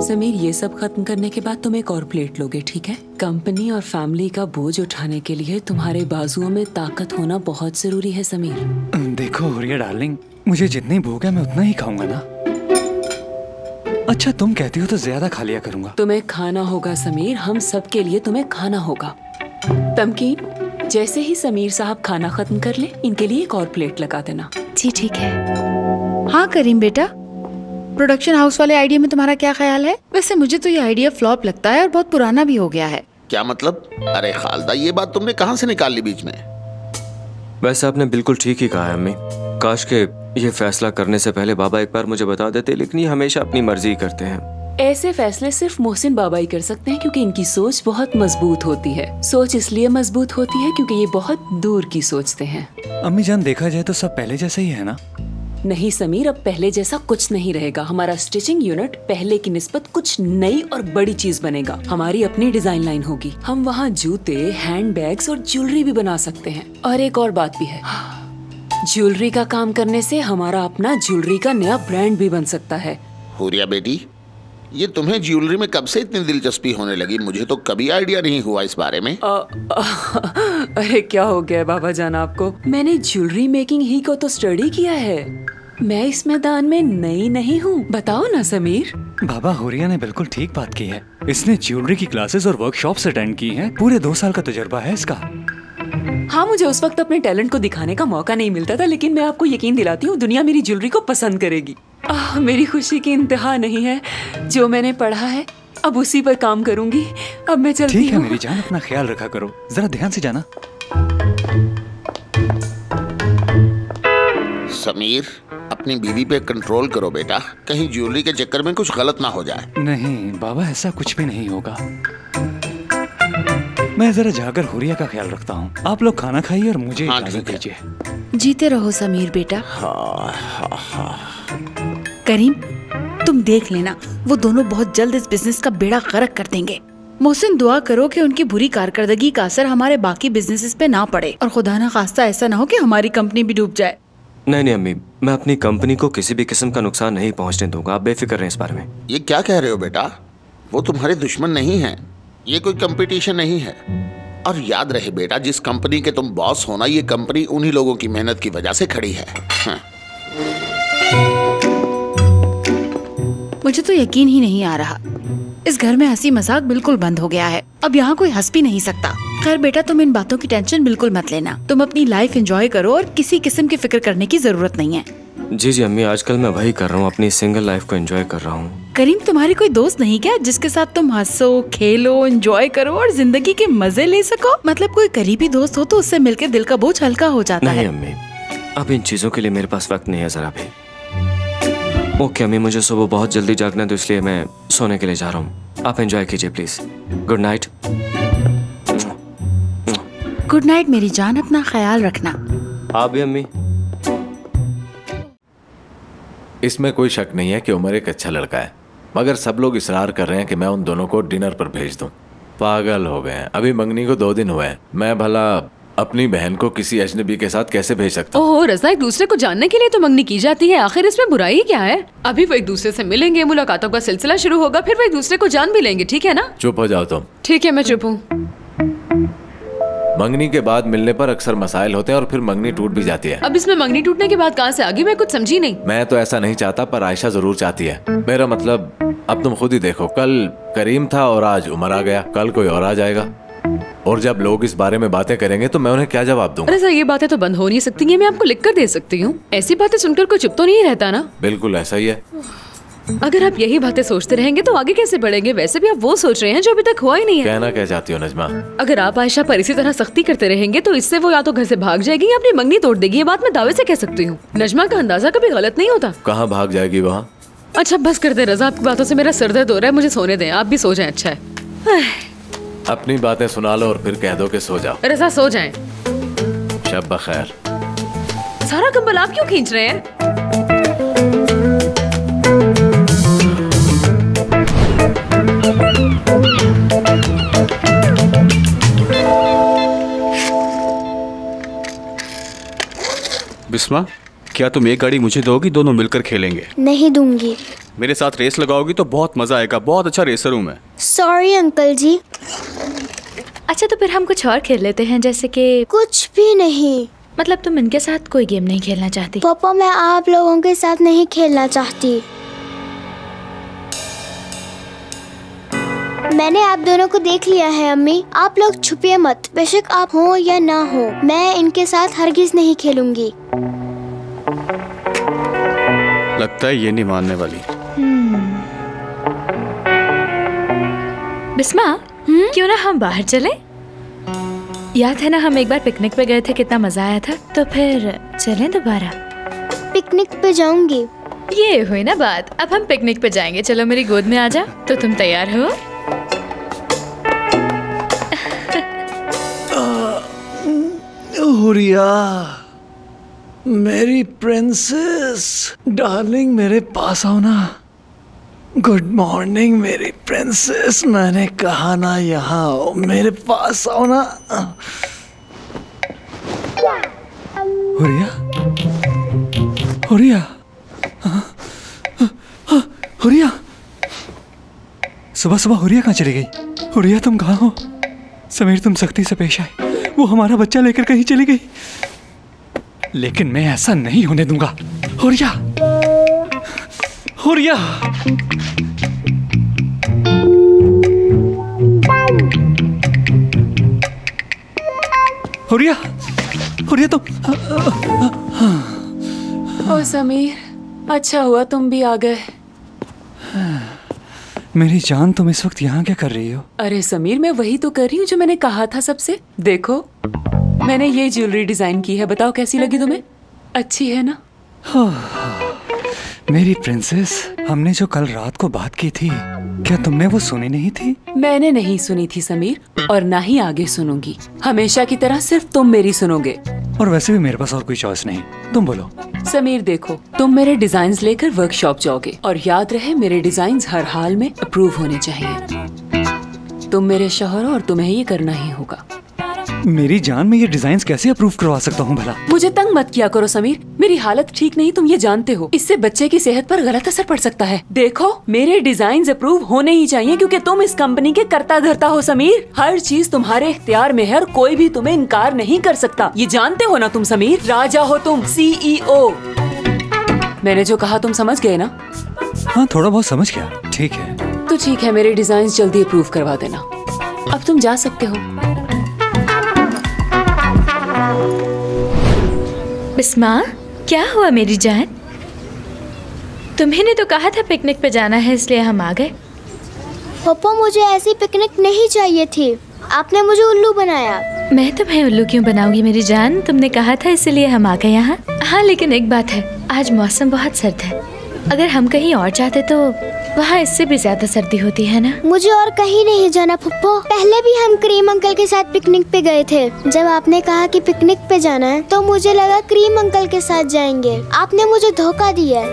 समीर, ये सब खत्म करने के बाद तुम एक और प्लेट लोगे, ठीक है? कंपनी और फैमिली का बोझ उठाने के लिए तुम्हारे बाजुओं में ताकत होना बहुत जरूरी है समीर। देखो हुरिया डार्लिंग, मुझे जितनी भूख है मैं उतना ही खाऊंगा ना। अच्छा तुम कहती हो तो ज्यादा खा लिया करूंगा। तुम्हें खाना होगा समीर, हम सब के लिए तुम्हें खाना होगा। तमकीन, जैसे ही समीर साहब खाना खत्म कर ले, इनके लिए एक और प्लेट लगा देना। जी ठीक है। हाँ करीम बेटा, प्रोडक्शन हाउस वाले आइडिया में तुम्हारा क्या ख्याल है? वैसे मुझे तो ये आइडिया फ्लॉप लगता है और बहुत पुराना भी हो गया है। क्या मतलब? अरे खालदा, ये बात तुमने कहाँ से निकाल ली बीच में? वैसे आपने बिल्कुल ठीक ही कहा है अम्मी। काश के ये फैसला करने से पहले बाबा एक बार मुझे बता देते, लेकिन ये हमेशा अपनी मर्जी करते हैं। ऐसे फैसले सिर्फ मोहसिन बाबा ही कर सकते हैं, क्योंकि इनकी सोच बहुत मजबूत होती है। सोच इसलिए मजबूत होती है क्योंकि ये बहुत दूर की सोचते हैं। अम्मी जान, देखा जाए तो सब पहले जैसा ही है ना? नहीं समीर, अब पहले जैसा कुछ नहीं रहेगा। हमारा स्टिचिंग यूनिट पहले की निस्बत कुछ नई और बड़ी चीज बनेगा। हमारी अपनी डिजाइन लाइन होगी। हम वहाँ जूते, हैंड बैग्स और ज्वेलरी भी बना सकते हैं। और एक और बात भी है, ज्वेलरी का काम करने से हमारा अपना ज्वेलरी का नया ब्रांड भी बन सकता है। हुरिया बेटी, ये तुम्हें ज्वेलरी में कब से इतनी दिलचस्पी होने लगी? मुझे तो कभी आइडिया नहीं हुआ इस बारे में। अरे क्या हो गया बाबा जान आपको? मैंने ज्वेलरी मेकिंग ही को तो स्टडी किया है। मैं इस मैदान में नई नहीं हूँ, बताओ ना समीर। बाबा, हुरिया ने बिल्कुल ठीक बात की है। इसने ज्वेलरी की क्लासेस और वर्कशॉप्स अटेंड की हैं। पूरे 2 साल का तजुर्बा है इसका। हाँ, मुझे उस वक्त अपने टैलेंट को दिखाने का मौका नहीं मिलता था, लेकिन मैं आपको यकीन दिलाती हूँ दुनिया मेरी ज्वेलरी को पसंद करेगी। मेरी खुशी की इंतहा नहीं है। जो मैंने पढ़ा है अब उसी पर काम करूंगी। अब मैं चलती हूँ। ठीक है मेरी जान, अपना ख्याल रखा करो, जरा ध्यान से जाना। समीर, अपनी बीवी पे कंट्रोल करो बेटा, कहीं ज्वेलरी के चक्कर में कुछ गलत ना हो जाए। नहीं बाबा, ऐसा कुछ भी नहीं होगा। मैं जरा जाकर हुरिया का ख्याल रखता हूँ। आप लोग खाना खाइए और मुझे इजाजत दीजिए। जीते रहो समीर बेटा। हाँ। करीम, तुम देख लेना, वो दोनों बहुत जल्द इस बिजनेस का बेड़ा गर्क कर देंगे। मोहसिन, दुआ करो कि उनकी बुरी कारकर्दगी का असर हमारे बाकी बिजनेसेस पे ना पड़े और खुदा ना खास्ता ऐसा ना हो कि हमारी कंपनी भी डूब जाए। नहीं अम्मी, मैं अपनी कंपनी को किसी भी किस्म का नुकसान नहीं पहुंचने दूंगा। आप बेफिक्र रहें इस बारे में। ये क्या कह रहे हो बेटा? वो तुम्हारे दुश्मन नहीं है, ये कोई कंपटीशन नहीं है। और याद रहे बेटा, जिस कंपनी के तुम बॉस हो ना, ये कंपनी उन्हीं लोगों की मेहनत की वजह से खड़ी है। हाँ। मुझे तो यकीन ही नहीं आ रहा, इस घर में हंसी मजाक बिल्कुल बंद हो गया है। अब यहाँ कोई हंस भी नहीं सकता। खैर बेटा, तुम इन बातों की टेंशन बिल्कुल मत लेना। तुम अपनी लाइफ एंजॉय करो और किसी किस्म की फिक्र करने की जरूरत नहीं है। जी अम्मी, आजकल मैं वही कर रहा हूँ, अपनी सिंगल लाइफ को एंजॉय कर रहा हूँ। करीम, तुम्हारी कोई दोस्त नहीं क्या जिसके साथ तुम हंसो, खेलो, एंजॉय करो और जिंदगी के मजे ले सको? मतलब कोई करीबी दोस्त हो तो उससे मिलकर दिल का बोझ हल्का हो जाता है। नहीं अम्मी, अब इन चीजों के लिए मेरे पास वक्त नहीं है जरा भी। ओके अम्मी, मुझे सुबह बहुत जल्दी जागना है तो इसलिए मैं सोने के लिए जा रहा हूँ। आप एंजॉय कीजिए please. Good night. Good night मेरी जान, अपना ख्याल रखना। आप भी अम्मी। इसमें कोई शक नहीं है कि उमर एक अच्छा लड़का है, मगर सब लोग इसरार कर रहे हैं कि मैं उन दोनों को डिनर पर भेज दूं। पागल हो गए हैं। अभी मंगनी को 2 दिन हुए हैं। मैं भला अपनी बहन को किसी अजनबी के साथ कैसे भेज सकता हूँ? ओह रज़ा, एक दूसरे को जानने के लिए तो मंगनी की जाती है। आखिर इसमें बुराई क्या है? अभी वो एक दूसरे से मिलेंगे, मुलाकातों का सिलसिला शुरू होगा, फिर वो एक दूसरे को जान भी लेंगे। ठीक है ना? चुप हो जाओ तुम। ठीक है, मैं चुप हूँ। मंगनी के बाद मिलने पर अक्सर मसाइल होते हैं और फिर मंगनी टूट भी जाती है। अब इसमें मंगनी टूटने की बात कहाँ से आ गई? मैं कुछ समझी नहीं। मैं तो ऐसा नहीं चाहता, पर आयशा जरूर चाहती है। मेरा मतलब, अब तुम खुद ही देखो, कल करीम था और आज उमर आ गया, कल कोई और आ जाएगा। और जब लोग इस बारे में बातें करेंगे तो मैं उन्हें क्या जवाब दूंगा? अरे सर, ये बातें तो बंद हो नहीं सकती हैं। मैं आपको लिख कर दे सकती हूँ। ऐसी बातें सुनकर कोई चुप तो नहीं रहता ना? बिल्कुल ऐसा ही है। अगर आप यही बातें सोचते रहेंगे तो आगे कैसे बढ़ेंगे? वैसे भी आप वो सोच रहे हैं जो अभी तक हुआ ही नहीं है। कहना क्या चाहती हो नजमा? अगर आप आयशा पर इसी तरह सख्ती करते रहेंगे तो इससे वो या तो घर से भाग जाएगी या अपनी मंगनी तोड़ देगी। ये बात मैं दावे से कह सकती हूँ। नजमा का अंदाजा कभी गलत नहीं होता। कहाँ भाग जाएगी वहाँ? अच्छा बस कर दे रज़ा, आपकी बातों से मेरा सर दर्द हो रहा है। मुझे सोने दें, आप भी सो जाएं। अच्छा है, अपनी बातें सुना लो और फिर कह दो कि सो जाओ। रज़ा सो जाएं। शब बखैर। सारा कंबल आप क्यों खींच रहे हैं? बिस्मा, क्या तुम एक गाड़ी मुझे दोगी? दोनों मिलकर खेलेंगे। नहीं दूंगी। मेरे साथ रेस लगाओगी तो बहुत मजा आएगा, बहुत अच्छा रेसर हूँ मैं। सॉरी अंकल जी। अच्छा तो फिर हम कुछ और खेल लेते हैं, जैसे कि कुछ भी नहीं। मतलब तुम इनके साथ कोई गेम नहीं खेलना चाहती? पापा मैं आप लोगों के साथ नहीं खेलना चाहती। मैंने आप दोनों को देख लिया है अम्मी। आप लोग छुपिए मत, बेशक आप हो या ना हो, मैं इनके साथ हरगिज नहीं खेलूंगी। लगता है ये नहीं मानने वाली। बिस्मा, क्यों ना हम बाहर चले? याद है ना हम एक बार पिकनिक पे गए थे, कितना मजा आया था। तो फिर चलें दोबारा? पिकनिक पे जाऊंगी। ये हुई ना बात, अब हम पिकनिक पे जाएंगे। चलो मेरी गोद में आ जा। तो तुम तैयार हो? हुरिया, मेरी प्रिंसेस डार्लिंग, मेरे पास आओ ना। गुड मॉर्निंग मेरी प्रिंसेस, मैंने कहा ना यहाँ आओ, मेरे पास आओ ना। हुरिया, हुरिया, हुरिया, सुबह सुबह हुरिया कहाँ चली गई? हुरिया तुम कहाँ हो? समीर तुम सख्ती से पेश आए, वो हमारा बच्चा लेकर कहीं चली गई, लेकिन मैं ऐसा नहीं होने दूंगा। हुरिया, हुरिया, हुरिया, हुरिया तुम। ओ समीर, अच्छा हुआ तुम भी आ गए। मेरी जान, तुम इस वक्त यहाँ क्या कर रही हो? अरे समीर, मैं वही तो कर रही हूँ जो मैंने कहा था सबसे। देखो मैंने ये ज्वेलरी डिजाइन की है, बताओ कैसी लगी तुम्हें? अच्छी है ना? मेरी प्रिंसेस, हमने जो कल रात को बात की थी, क्या तुमने वो सुनी नहीं थी? मैंने नहीं सुनी थी समीर, और ना ही आगे सुनूंगी। हमेशा की तरह सिर्फ तुम मेरी सुनोगे। और वैसे भी मेरे पास और कोई चॉइस नहीं, तुम बोलो। समीर देखो, तुम मेरे डिजाइन्स लेकर वर्कशॉप जाओगे, और याद रहे मेरे डिजाइन्स हर हाल में अप्रूव होने चाहिए। तुम मेरे शौहर हो और तुम्हें ये करना ही होगा। मेरी जान, मैं ये डिजाइन्स कैसे अप्रूव करवा सकता हूँ भला? मुझे तंग मत किया करो समीर, मेरी हालत ठीक नहीं, तुम ये जानते हो। इससे बच्चे की सेहत पर गलत असर पड़ सकता है। देखो मेरे डिजाइन्स अप्रूव होने ही चाहिए, क्योंकि तुम इस कंपनी के कर्ता धर्ता हो समीर। हर चीज तुम्हारे इख्तियार में है और कोई भी तुम्हें इनकार नहीं कर सकता। ये जानते हो ना तुम समीर? राजा हो तुम, CEO। मैंने जो कहा तुम समझ गए ना? हाँ, थोड़ा बहुत समझ गया। ठीक है तो ठीक है, मेरे डिजाइन्स जल्दी अप्रूव करवा देना। अब तुम जा सकते हो। बिस्मा, क्या हुआ मेरी जान? तुम्ही ने तो कहा था पिकनिक पे जाना है, इसलिए हम आ गए। पापा मुझे ऐसी पिकनिक नहीं चाहिए थी, आपने मुझे उल्लू बनाया। मैं तुम्हें उल्लू क्यों बनाऊंगी मेरी जान? तुमने कहा था इसलिए हम आ गए यहाँ। हाँ लेकिन एक बात है, आज मौसम बहुत सर्द है। अगर हम कहीं और जाते तो वहाँ इससे भी ज्यादा सर्दी होती है ना। मुझे और कहीं नहीं जाना पप्पो। पहले भी हम क्रीम अंकल के साथ पिकनिक पे गए थे। जब आपने कहा कि पिकनिक पे जाना है तो मुझे लगा क्रीम अंकल के साथ जाएंगे। आपने मुझे धोखा दिया।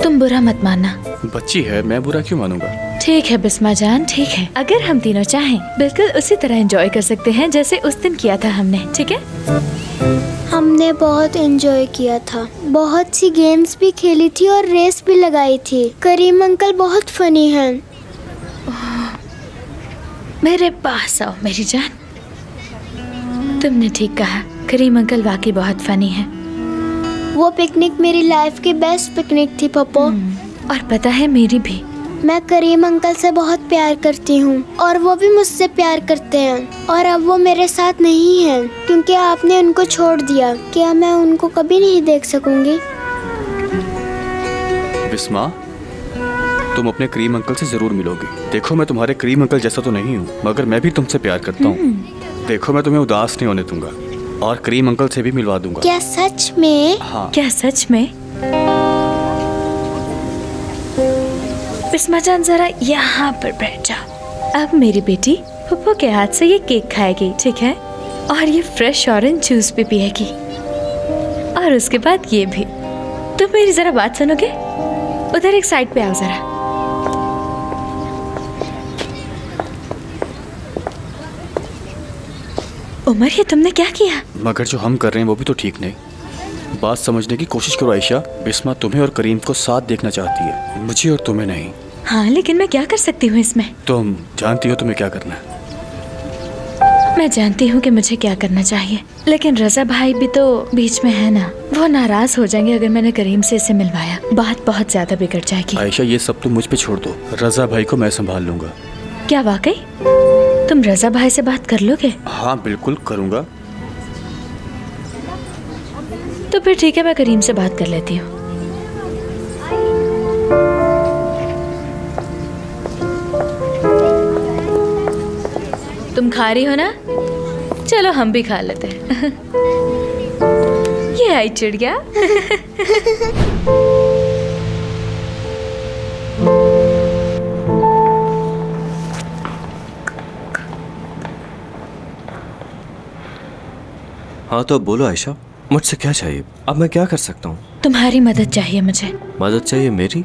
तुम बुरा मत मानना। बच्ची है, मैं बुरा क्यों मानूंगा? ठीक है बिस्मा जान, ठीक है। अगर हम तीनों चाहें बिल्कुल उसी तरह एंजॉय कर सकते हैं जैसे उस दिन किया था हमने, ठीक है? हमने बहुत एंजॉय किया था, बहुत सी गेम्स भी खेली थी और रेस भी लगाई थी। करीम अंकल बहुत फनी हैं। मेरे पास आओ मेरी जान। तुमने ठीक कहा, करीम अंकल वाकई बहुत फनी है। वो पिकनिक मेरी लाइफ की बेस्ट पिकनिक थी पप्पो। और पता है मेरी भी। मैं करीम अंकल से बहुत प्यार करती हूँ और वो भी मुझसे प्यार करते हैं। और अब वो मेरे साथ नहीं हैं क्योंकि आपने उनको छोड़ दिया। क्या मैं उनको कभी नहीं देख सकूंगी? बिस्मा, तुम अपने क्रीम अंकल से जरूर मिलोगी। देखो मैं तुम्हारे क्रीम अंकल जैसा तो नहीं हूँ, मगर मैं भी तुमसे प्यार करता हूँ। देखो मैं तुम्हें उदास नहीं होने दूंगा और क्रीम अंकल से भी मिलवा दूंगा। क्या सच में? हाँ। क्या सच में? बिस्मा जान जरा यहाँ पर बैठ जाओ। अब मेरी बेटी पप्पू के हाथ से ये केक खाएगी, ठीक है? और ये फ्रेश ऑरेंज जूस भी पिएगी। और उसके बाद ये भी। तुम मेरी जरा बात सुनोगे? उधर एक साइड पे आओ जरा। उमर, ये तुमने क्या किया? मगर जो हम कर रहे हैं वो भी तो ठीक नहीं। बात समझने की कोशिश करो आयशा। बिस्मा तुम्हें और करीम को साथ देखना चाहती है, मुझे और तुम्हें नहीं। हाँ, लेकिन मैं क्या कर सकती हूँ इसमें? तुम जानती हो तुम्हें क्या करना है। मैं जानती हूँ कि मुझे क्या करना चाहिए, लेकिन रजा भाई भी तो बीच में है ना। वो नाराज हो जाएंगे अगर मैंने करीम से इसे मिलवाया। बात बहुत ज्यादा बिगड़ जाएगी। आयशा ये सब तुम मुझ पे छोड़ दो, रजा भाई को मैं संभाल लूंगा। क्या वाकई तुम रजा भाई से बात कर लोगे? हाँ बिल्कुल करूँगा। तो फिर ठीक है, मैं करीम से बात कर लेती हूँ। तुम खा रही हो ना? चलो हम भी खा लेते हैं। ये आई चिड़िया। हाँ तो बोलो आयशा, मुझसे क्या चाहिए? अब मैं क्या कर सकता हूँ? तुम्हारी मदद चाहिए मुझे। मदद चाहिए मेरी?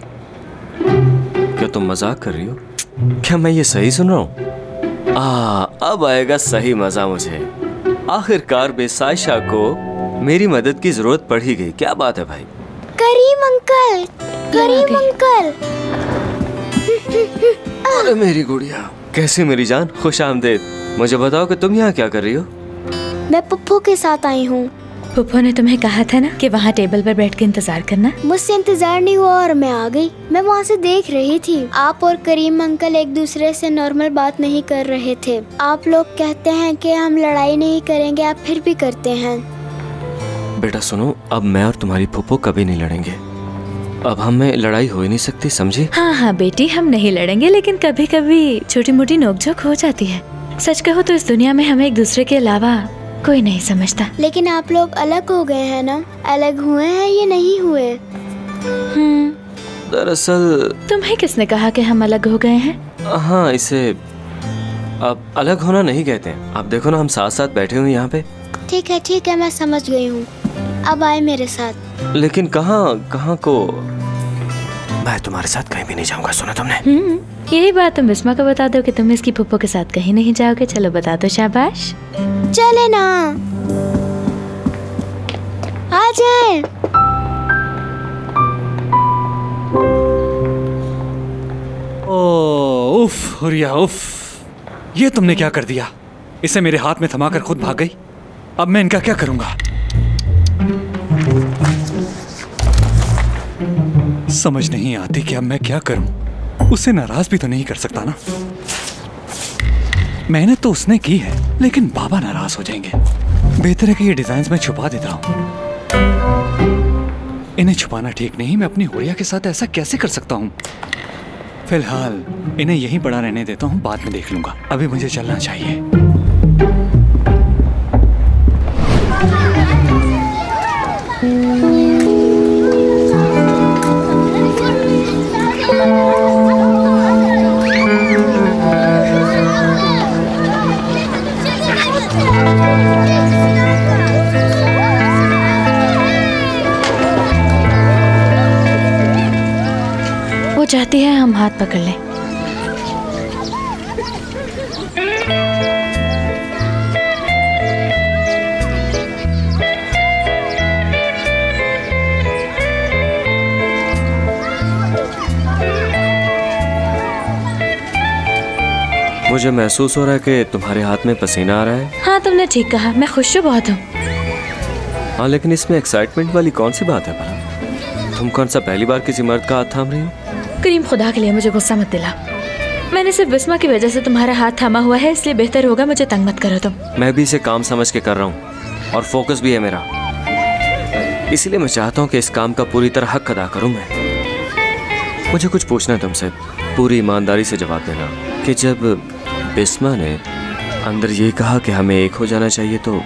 क्या तुम मजाक कर रही हो? क्या मैं ये सही सुन रहा हूँ? अब आएगा सही मजा मुझे। आखिरकार बेसाइशा को मेरी मदद की जरूरत पड़ ही गई। क्या बात है भाई? करीम अंकल, करीम अंकल। अरे मेरी गुड़िया, कैसी मेरी जान, खुश आमदेद। मुझे बताओ कि तुम यहाँ क्या कर रही हो? मैं पुप्पो के साथ आई हूँ। पुप्पो ने तुम्हें कहा था ना कि वहाँ टेबल पर बैठ के इंतजार करना। मुझसे इंतजार नहीं हुआ और मैं आ गई। मैं वहाँ से देख रही थी, आप और करीम अंकल एक दूसरे से नॉर्मल बात नहीं कर रहे थे। आप लोग कहते हैं कि हम लड़ाई नहीं करेंगे, आप फिर भी करते हैं। बेटा सुनो, अब मैं और तुम्हारी पुप्पो कभी नहीं लड़ेंगे। अब हमें लड़ाई हो ही नहीं सकती, समझी? हाँ हाँ बेटी, हम नहीं लड़ेंगे, लेकिन कभी कभी छोटी मोटी नोकझोंक हो जाती है। सच कहो तो इस दुनिया में हमें एक दूसरे के अलावा कोई नहीं समझता। लेकिन आप लोग अलग हो गए हैं ना? अलग हुए हैं या नहीं हुए? दरअसल तुम्हें किसने कहा कि हम अलग हो गए हैं? हाँ, इसे अब अलग होना नहीं कहते हैं। आप देखो ना, हम साथ साथ बैठे हुए यहाँ पे। ठीक है, मैं समझ गई हूँ। अब आए मेरे साथ। लेकिन कहाँ को? मैं तुम्हारे साथ कहीं भी नहीं जाऊँगा, सुना तुमने? यही बात तुम बिस्मा को बता दो कि तुम इसकी पुप्पो के साथ कहीं नहीं जाओगे। चलो बता दो, शाबाश। चले ना, आ जाए। उफ हुरिया उफ, ये तुमने क्या कर दिया? इसे मेरे हाथ में थमाकर खुद भाग गई। अब मैं इनका क्या करूंगा? समझ नहीं आती कि अब मैं क्या करूं। उसे नाराज भी तो नहीं कर सकता ना। मेहनत तो उसने की है, लेकिन बाबा नाराज हो जाएंगे। बेहतर है कि ये डिजाइन्स मैं छुपा देता हूँ। इन्हें छुपाना ठीक नहीं। मैं अपनी हुरिया के साथ ऐसा कैसे कर सकता हूँ? फिलहाल इन्हें यहीं पड़ा रहने देता हूँ, बाद में देख लूंगा। अभी मुझे चलना चाहिए। वो चाहती है हम हाथ पकड़ लें। मुझे महसूस हो रहा है कि तुम्हारे हाथ में पसीना आ रहा है। हाँ तुमने ठीक कहा, मैं खुश तो बहुत हूँ। हाँ, लेकिन इसमें एक्साइटमेंट वाली कौन सी बात है भला? तुम कौन सा पहली बार किसी मर्द का हाथ थाम रही हो? करीम, खुदा के लिए मुझे गुस्सा मत दिला। मैंने सिर्फ बिस्मा की वजह से तुम्हारा हाथ थामा हुआ है, इसलिए बेहतर होगा मुझे तंग मत करो तुम। मैं भी इसे काम समझ के कर रहा हूँ और फोकस भी है मेरा, इसलिए मैं चाहता हूँ कि इस काम का पूरी तरह हक अदा करूँ मैं। मुझे कुछ पूछना है तुमसे, पूरी ईमानदारी से जवाब देना कि जब बिस्मा ने अंदर ये कहा कि हमें एक हो जाना चाहिए, तो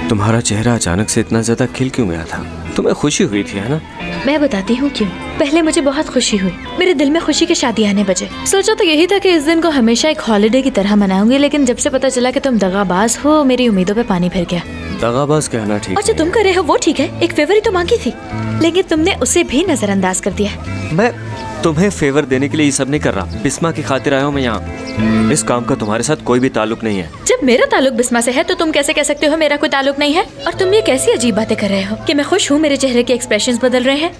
तुम्हारा चेहरा अचानक से इतना ज्यादा खिल क्यों गया था? तुम्हें खुशी हुई थी, है ना? मैं बताती हूँ क्यों। पहले मुझे बहुत खुशी हुई, मेरे दिल में खुशी के शादी आने बजे। सोचा तो यही था कि इस दिन को हमेशा एक हॉलिडे की तरह मनाऊंगी, लेकिन जब से पता चला कि तुम दगाबाज हो, मेरी उम्मीदों पे पानी फिर गया। दगाबाज कहना ठीक और जो तुम कर रहे हो वो ठीक है, एक फेवर ही तो मांगी थी, लेकिन तुमने उसे भी नजरअंदाज कर दिया। मैं तुम्हें फेवर देने के लिए ये सब नहीं कर रहा, बिस्मा की खातिर आया हूँ मैं यहाँ। इस काम का तुम्हारे साथ कोई भी ताल्लुक नहीं है। जब जब मेरा ताल्लुक बिस्मा से है तो तुम कैसे कह सकते हो मेरा कोई ताल्लुक नहीं है? और तुम ये कैसी अजीब बातें कर रहे हो कि मैं खुश हूँ, मेरे चेहरे के एक्सप्रेशंस बदल रहे हैं,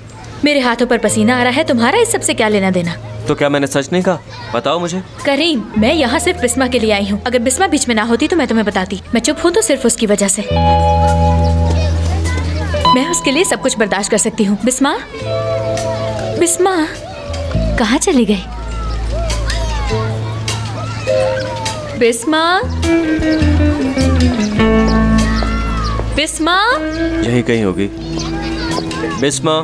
मेरे हाथों पर पसीना आ रहा है, तुम्हारा इस सब से क्या लेना देना? तो क्या मैंने सच नहीं कहा? बताओ मुझे। करीम, मैं यहाँ सिर्फ बिस्मा के लिए आई हूँ। अगर बिस्मा बीच में ना होती तो मैं तुम्हें बताती। मैं चुप हूँ तो सिर्फ उसकी वजह से। मैं उसके लिए सब कुछ बर्दाश्त कर सकती हूँ। बिस्मा, बिस्मा कहाँ चली गई? बिस्मा, बिस्मा यहीं कहीं होगी। बिस्मा,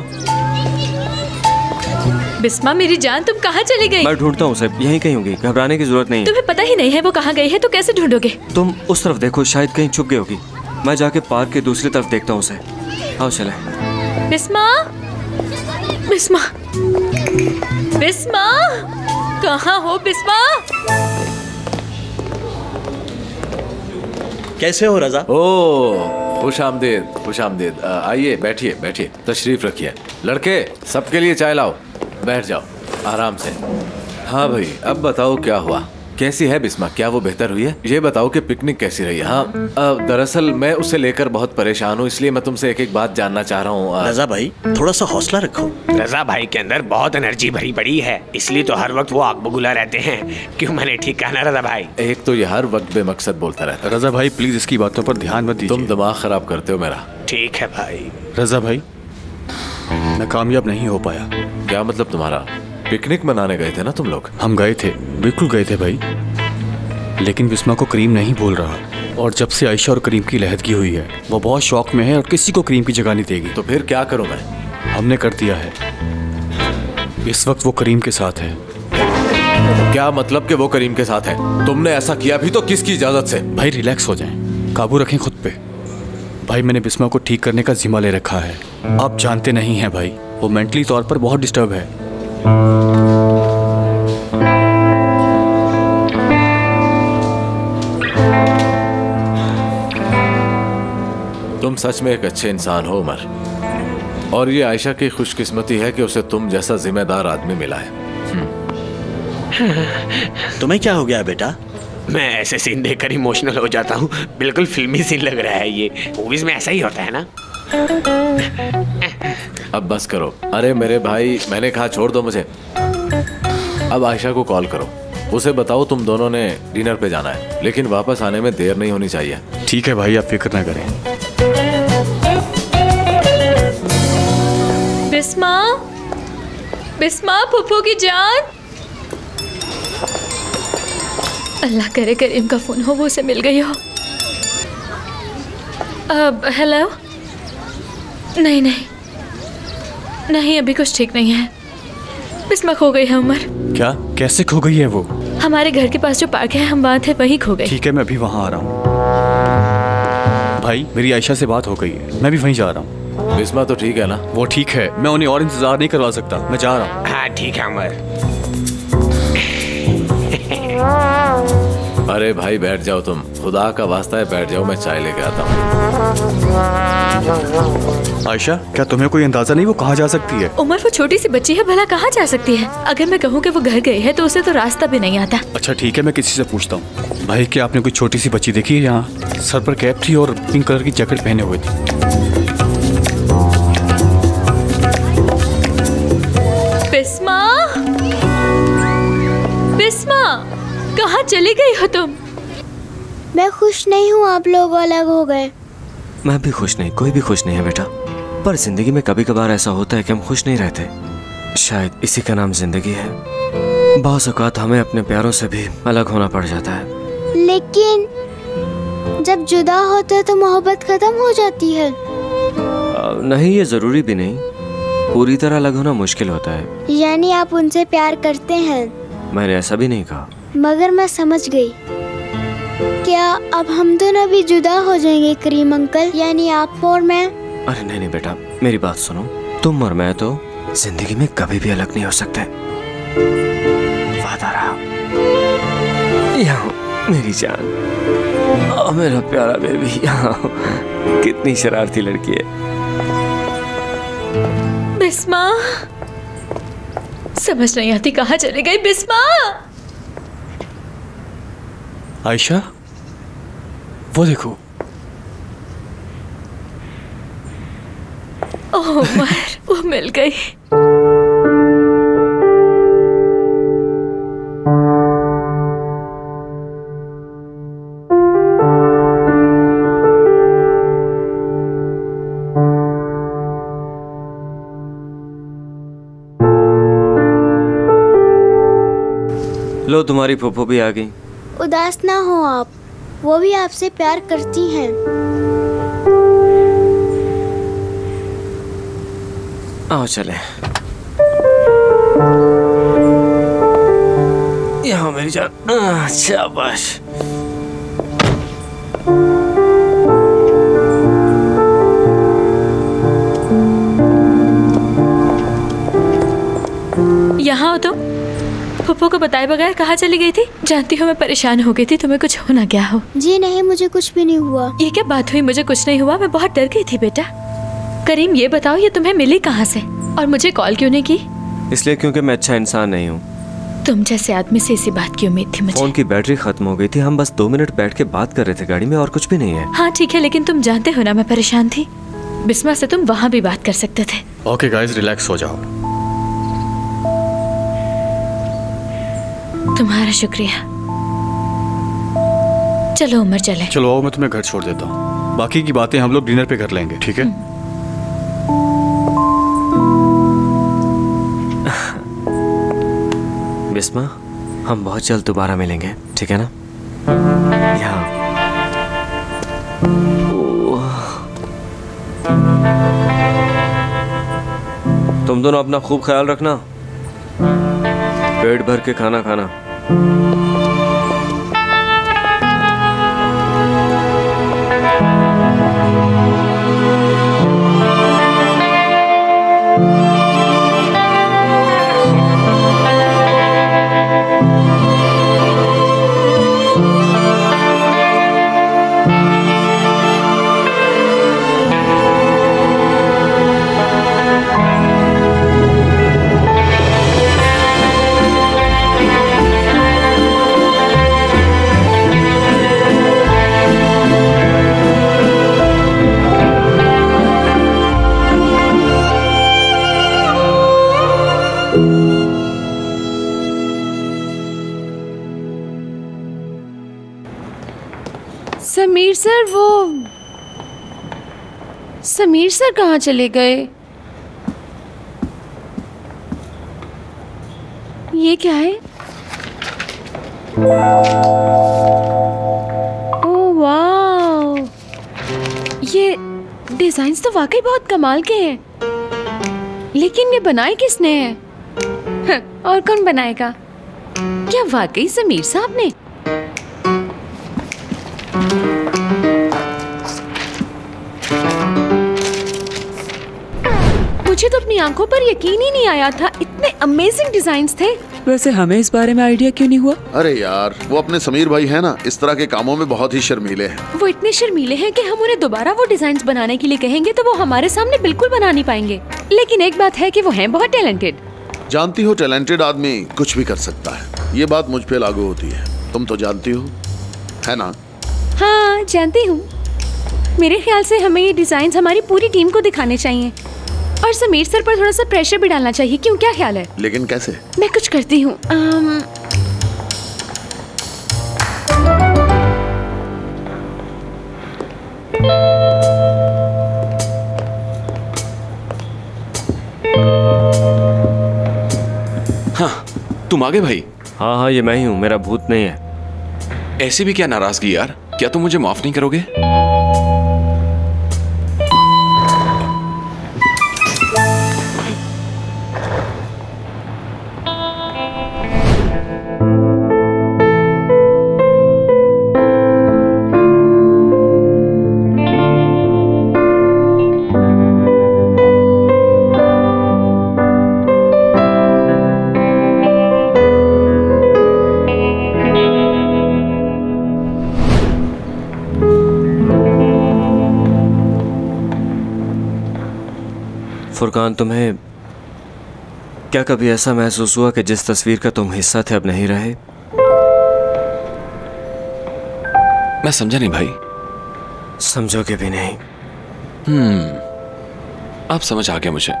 बिस्मा मेरी जान, तुम कहाँ चली गई? मैं ढूंढता हूँ उसे, यहीं कहीं होगी, घबराने की जरूरत नहीं है। तुम्हें पता ही नहीं है वो कहाँ गई है तो कैसे ढूंढोगे? तुम उस तरफ देखो, शायद कहीं छुप गई होगी। मैं जाके पार्क के दूसरी तरफ देखता हूँ उसे। आओ चले। बिस्मा, बिस्मा, बिस्मा कहाँ हो बिस्मा? कैसे हो रजा? ओ खुश आमदीद, खुश आमदीद। आइए बैठिए बैठिए, तशरीफ रखिए। लड़के सबके लिए चाय लाओ, बैठ जाओ आराम से। हाँ भाई, अब बताओ क्या हुआ, कैसी है बिस्मा? क्या वो बेहतर हुई है? ये बताओ कि पिकनिक कैसी रही? हाँ दरअसल मैं उसे लेकर बहुत परेशान हूँ, इसलिए मैं तुमसे एक एक बात जानना चाह रहा हूँ। रजा भाई थोड़ा सा हौसला रखो। रजा भाई के अंदर बहुत एनर्जी भरी पड़ी है, इसलिए तो हर वक्त वो आग बबूला रहते हैं। क्यों, मैंने ठीक कहा ना रजा भाई? एक तो ये हर वक्त बेमकसद बोलता रहता है। रजा भाई प्लीज इसकी बातों पर ध्यान मत दीजिए। तुम दिमाग खराब करते हो मेरा। ठीक है भाई। रजा भाई मैं कामयाब नहीं हो पाया। क्या मतलब तुम्हारा? पिकनिक मनाने गए थे ना तुम लोग? हम गए थे, बिल्कुल गए थे भाई, लेकिन बिस्मा को करीम नहीं बोल रहा। और जब से आयशा और करीम की लहदगी हुई है वो बहुत शौक में है और किसी को करीम की जगह नहीं देगी। तो फिर क्या करूं मैं? हमने कर दिया है, इस वक्त वो करीम के साथ है। क्या मतलब कि वो करीम के साथ है? तुमने ऐसा किया भी तो किसकी इजाजत से? भाई रिलैक्स हो जाएं, काबू रखें खुद पे। भाई मैंने बिस्मा को ठीक करने का जिम्मा ले रखा है। आप जानते नहीं हैं भाई, वो मेंटली तौर पर बहुत डिस्टर्ब है। तुम सच में एक अच्छे इंसान हो उमर, और ये आयशा की खुशकिस्मती है कि उसे तुम जैसा जिम्मेदार आदमी मिला है। तुम्हें क्या हो गया बेटा? मैं ऐसे सीन देखकर इमोशनल हो जाता हूँ, बिल्कुल फिल्मी सीन लग रहा है। ये मूवीज में ऐसा ही होता है ना? अब बस करो। अरे मेरे भाई, मैंने कहा छोड़ दो मुझे। अब आयशा को कॉल करो, उसे बताओ तुम दोनों ने डिनर पे जाना है, लेकिन वापस आने में देर नहीं होनी चाहिए। ठीक है भाई, आप फिक्र ना करें। बिस्मा, बिस्मा फुफ्फू की जान। अल्लाह करे करीम का फोन हो, वो उसे मिल गई हो। हेलो? नहीं नहीं नहीं, अभी कुछ ठीक नहीं है। बिस्मा खो गई है उमर। क्या? कैसे खो गई है वो? हमारे घर के पास जो पार्क है, हम वहाँ थे, वहीं खो गई। ठीक है, मैं अभी वहाँ आ रहा हूँ। भाई मेरी आयशा से बात हो गई है, मैं भी वहीं जा रहा हूँ। बिस्मा तो ठीक है ना? वो ठीक है, मैं उन्हें और इंतजार नहीं करवा सकता, मैं जा रहा हूँ। हाँ ठीक है उमर। अरे भाई बैठ जाओ तुम, खुदा का वास्ता है बैठ जाओ, मैं चाय लेके आता हूँ। आयशा, क्या तुम्हें कोई अंदाजा नहीं वो कहाँ जा सकती है? उमर वो छोटी सी बच्ची है, भला कहाँ जा सकती है? अगर मैं कहूँ कि वो घर गई है तो उसे तो रास्ता भी नहीं आता। अच्छा ठीक है, मैं किसी से पूछता हूँ। भाई क्या आपने कोई छोटी सी बच्ची देखी है यहाँ? सर पर कैप थी और पिंक कलर की जैकेट पहने हुए थी। बिस्मा, बिस्मा कहाँ चली गई हो तुम? मैं खुश नहीं हूँ, आप लोग अलग हो गए। मैं भी खुश नहीं, कोई भी खुश नहीं है बेटा, पर जिंदगी में कभी कभार ऐसा होता है कि हम खुश नहीं रहते। शायद इसी का नाम जिंदगी है। बहुत औकात हमें अपने प्यारों से भी अलग होना पड़ जाता है। लेकिन जब जुदा होते हैं तो मोहब्बत खत्म हो जाती है। नहीं, ये जरूरी भी नहीं, पूरी तरह अलग होना मुश्किल होता है। यानी आप उनसे प्यार करते हैं? मैंने ऐसा भी नहीं कहा। मगर मैं समझ गई। क्या अब हम दोनों भी जुदा हो जाएंगे करीम अंकल? यानी आप और मैं? अरे नहीं नहीं बेटा, मेरी बात सुनो, तुम और मैं तो जिंदगी में कभी भी अलग नहीं हो सकते। वादा रहा। यहाँ मेरी जान, मेरा प्यारा बेबी, यहाँ कितनी शरारती लड़की है। बिस्मा, समझ नहीं आती कहाँ चली गई बिस्मा। आयशा, वो देखो। ओह उमर, वो मिल गई। लो तुम्हारी फूफो भी आ गई। उदास ना हो आप, वो भी आपसे प्यार करती हैं। आओ चले। यहाँ मेरी जान। शाबाश। यहाँ हो तुम? फूफो को बताए बगैर कहाँ चली गई थी? जानती हो मैं परेशान हो गई थी, तुम्हें कुछ हो ना क्या हो? जी नहीं, मुझे कुछ भी नहीं हुआ। ये क्या बात हुई? मुझे कुछ नहीं हुआ, मैं बहुत डर गई थी बेटा। करीम ये बताओ, ये तुम्हें मिली कहाँ से और मुझे कॉल क्यों नहीं की? इसलिए क्योंकि मैं अच्छा इंसान नहीं हूँ। तुम जैसे आदमी से इसी बात की उम्मीद थी मुझे। फोन की बैटरी खत्म हो गई थी, हम बस 2 मिनट बैठ के बात कर रहे थे गाड़ी में, और कुछ भी नहीं है। हाँ ठीक है, लेकिन तुम जानते हो ना मैं परेशान थी। बिस्मा से तुम वहाँ भी बात कर सकते थे। ओके गाइस, रिलैक्स हो जाओ। तुम्हारा शुक्रिया। चलो उमर चले। चलो आओ, मैं तुम्हें घर छोड़ देता हूँ। बाकी की बातें हम लोग डिनर पे कर लेंगे, ठीक है? बिस्मा, हम बहुत जल्द दोबारा मिलेंगे, ठीक है ना? यहाँ तुम दोनों अपना खूब ख्याल रखना, पेट भर के खाना खाना। समीर सर कहाँ चले गए? ये क्या है? ओह वाह, ये डिजाइन्स तो वाकई बहुत कमाल के हैं, लेकिन ये बनाए किसने है? और कौन बनाएगा? क्या वाकई समीर साहब ने? मुझे तो अपनी आंखों पर यकीन ही नहीं आया था, इतने अमेजिंग डिजाइन्स थे। वैसे हमें इस बारे में आइडिया क्यों नहीं हुआ? अरे यार, वो अपने समीर भाई है ना, इस तरह के कामों में बहुत ही शर्मीले हैं। वो इतने शर्मीले हैं कि हम उन्हें दोबारा वो डिजाइन्स बनाने के लिए कहेंगे तो वो हमारे सामने बिल्कुल बना नहीं पाएंगे। लेकिन एक बात है कि वो हैं बहुत टैलेंटेड। जानती हो, टैलेंटेड आदमी कुछ भी कर सकता है। ये बात मुझ पे लागू होती है, तुम तो जानती हो, है ना? हाँ जानती हूँ। मेरे ख्याल से हमें ये डिजाइन्स हमारी पूरी टीम को दिखाने चाहिए और समीर सर पर थोड़ा सा प्रेशर भी डालना चाहिए। क्यों, क्या ख्याल है? लेकिन कैसे? मैं कुछ करती हूँ। हाँ, तुम आ गए भाई? हाँ हाँ, ये मैं ही हूँ, मेरा भूत नहीं है। ऐसी भी क्या नाराजगी यार, क्या तुम मुझे माफ नहीं करोगे? फुरकान, तुम्हें क्या कभी ऐसा महसूस हुआ कि जिस तस्वीर का तुम हिस्सा थे अब नहीं रहे? मैं समझा नहीं भाई। समझोगे भी नहीं। अब समझ आ गया मुझे।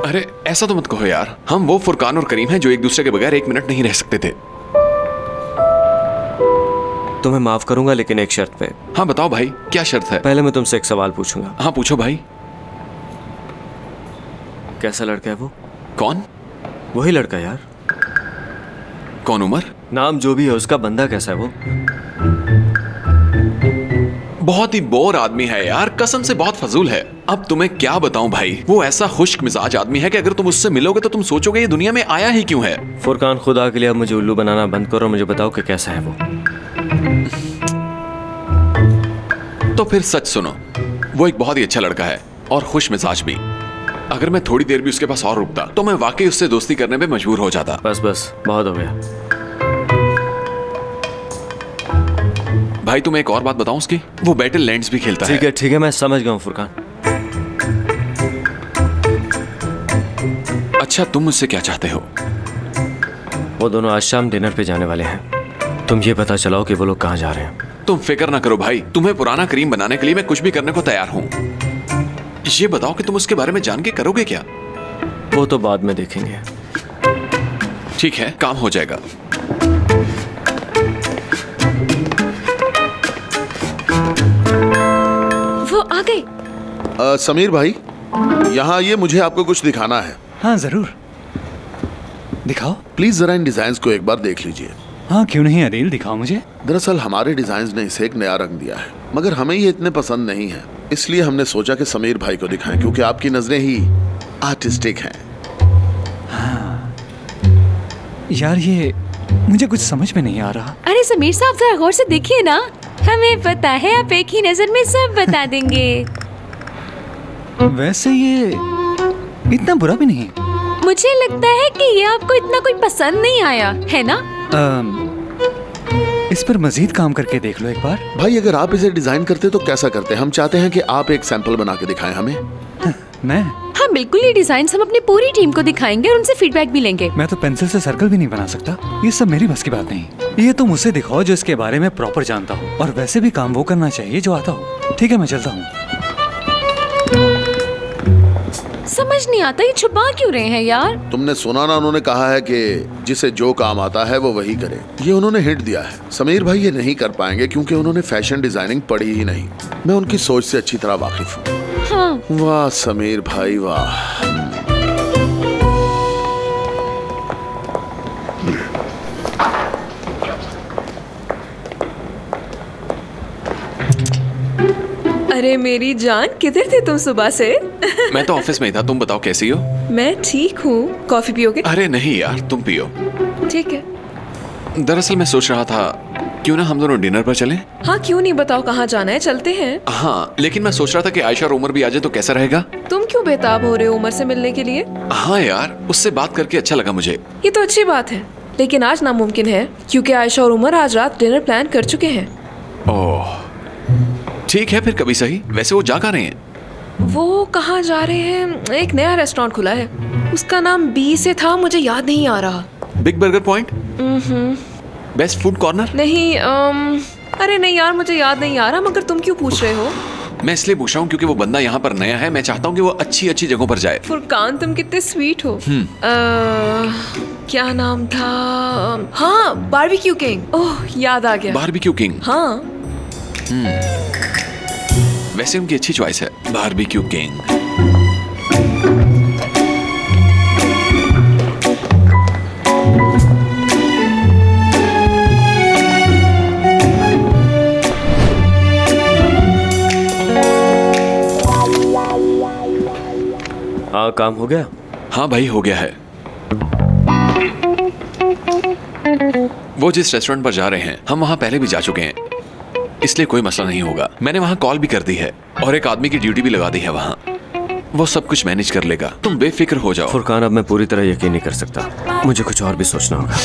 अरे ऐसा तो मत कहो यार, हम वो फुरकान और करीम हैं जो एक दूसरे के बगैर एक मिनट नहीं रह सकते थे। तुम्हें माफ करूंगा लेकिन एक शर्त पे। हाँ बताओ भाई, क्या शर्त है? पहले मैं तुमसे एक सवाल पूछूंगा। हाँ पूछो भाई। कैसा लड़का है वो? कौन? वही लड़का यार। कौन? उमर? नाम जो भी है उसका, बंदा कैसा है वो? बहुत ही बोर आदमी है यार, कसम से बहुत फजूल है। अब तुम्हें क्या बताऊं भाई, वो ऐसा खुश्क मिजाज आदमी है कि अगर तुम उससे मिलोगे तो तुम सोचोगे ये दुनिया में आया ही क्यों है। फुरकान, खुदा के लिए अब मुझे उल्लू बनाना बंद करो और मुझे बताओ कि कैसा है वो। तो फिर सच सुनो, वो एक बहुत ही अच्छा लड़का है और खुश मिजाज भी। अगर मैं थोड़ी देर भी उसके पास और रुकता तो मैं वाकई उससे दोस्ती करने में मजबूर हो जाता। बस बस, बहुत हो गया। भाई तुम्हें एक और बात बताऊं उसकी, वो बैटल लैंड्स भी खेलता है। ठीक है, मैं समझ गया हूँ फुरकान। अच्छा तुम मुझसे क्या चाहते हो? वो दोनों आज शाम डिनर पे जाने वाले हैं। तुम ये पता चलाओ कि वो लोग कहाँ जा रहे हैं। तुम फिक्र ना करो भाई, तुम्हें पुराना करीम बनाने के लिए मैं कुछ भी करने को तैयार हूँ। ये बताओ कि तुम उसके बारे में जान के करोगे क्या? वो तो बाद में देखेंगे। ठीक है, काम हो जाएगा। वो आ गए। समीर भाई, यहाँ ये मुझे आपको कुछ दिखाना है। हाँ जरूर, दिखाओ प्लीज। जरा इन डिजाइन्स को एक बार देख लीजिए। हाँ क्यों नहीं अदील, दिखाओ मुझे। दरअसल हमारे डिजाइन्स ने इसे एक नया रंग दिया है, मगर हमें ये इतने पसंद नहीं है, इसलिए हमने सोचा कि समीर भाई को दिखाएं, क्योंकि आपकी नजरें ही आर्टिस्टिक हैं। हाँ यार, ये मुझे कुछ समझ में नहीं आ रहा। अरे समीर साहब जरा गौर से देखिए ना, हमें पता है आप एक ही नजर में सब बता देंगे। वैसे ये इतना बुरा भी नहीं। मुझे लगता है कि ये आपको इतना कोई पसंद नहीं आया है ना? इस पर मजीद काम करके देख लो एक बार। भाई अगर आप इसे डिजाइन करते तो कैसा करते? हम चाहते हैं कि आप एक सैंपल बना के दिखाएं हमें। मैं? हाँ बिल्कुल, ये डिजाइन हम अपनी पूरी टीम को दिखाएंगे और उनसे फीडबैक भी लेंगे। मैं तो पेंसिल से सर्कल भी नहीं बना सकता, ये सब मेरी बस की बात नहीं। ये तुम उसे दिखाओ जो इसके बारे में प्रॉपर जानता हो, और वैसे भी काम वो करना चाहिए जो आता हो। ठीक है, मैं चलता हूँ। समझ नहीं आता ये छुपा क्यों रहे हैं यार। तुमने सुना ना, उन्होंने कहा है कि जिसे जो काम आता है वो वही करे। ये उन्होंने हिंट दिया है। समीर भाई ये नहीं कर पाएंगे क्योंकि उन्होंने फैशन डिजाइनिंग पढ़ी ही नहीं। मैं उनकी सोच से अच्छी तरह वाकिफ हूँ। हाँ। वाह समीर भाई वाह। अरे मेरी जान, किधर थे तुम सुबह से? मैं तो ऑफिस में ही था, तुम बताओ कैसी हो? मैं ठीक हूँ। कॉफी पियोगे? अरे नहीं यार, तुम पियो। ठीक है। दरअसल मैं सोच रहा था क्यों ना हम दोनों डिनर पर चलें? हाँ क्यों नहीं, बताओ कहाँ जाना है, चलते हैं। हाँ लेकिन मैं सोच रहा था कि आयशा और उमर भी आ जाए तो कैसा रहेगा? तुम क्यों बेताब हो रहे हो उमर से मिलने के लिए? हाँ यार, उससे बात करके अच्छा लगा मुझे। ये तो अच्छी बात है, लेकिन आज नामुमकिन है क्योंकि आयशा और उमर आज रात डिनर प्लान कर चुके हैं। ओह ठीक है, फिर कभी सही। वैसे वो जा कहाँ रहे हैं? वो कहाँ जा रहे हैं, एक नया रेस्टोरेंट खुला है, उसका नाम बी से था, मुझे याद नहीं आ रहा। Big burger point? Best food corner? नहीं अरे नहीं यार, मुझे याद नहीं आ रहा, मगर तुम क्यों पूछ रहे हो? मैं इसलिए पूछ रहा हूँ क्योंकि वो बंदा यहाँ पर नया है, मैं चाहता हूँ कि वो अच्छी अच्छी जगहों पर जाए। फुरकान तुम कितने स्वीट हो। क्या नाम था? हाँ बारबेक्यू किंग। ओह याद आ गया, बारबेक्यू किंग। हाँ वैसे उनकी अच्छी चॉइस है, बारबेक्यू किंग। हाँ काम हो गया? हाँ भाई हो गया है। वो जिस रेस्टोरेंट पर जा रहे हैं हम वहाँ पहले भी जा चुके हैं, इसलिए कोई मसला नहीं होगा। मैंने वहाँ कॉल भी कर दी है और एक आदमी की ड्यूटी भी लगा दी है वहाँ, वो सब कुछ मैनेज कर लेगा, तुम बेफिक्र हो जाओ। फुरकान अब मैं पूरी तरह यकीन नहीं कर सकता, मुझे कुछ और भी सोचना होगा।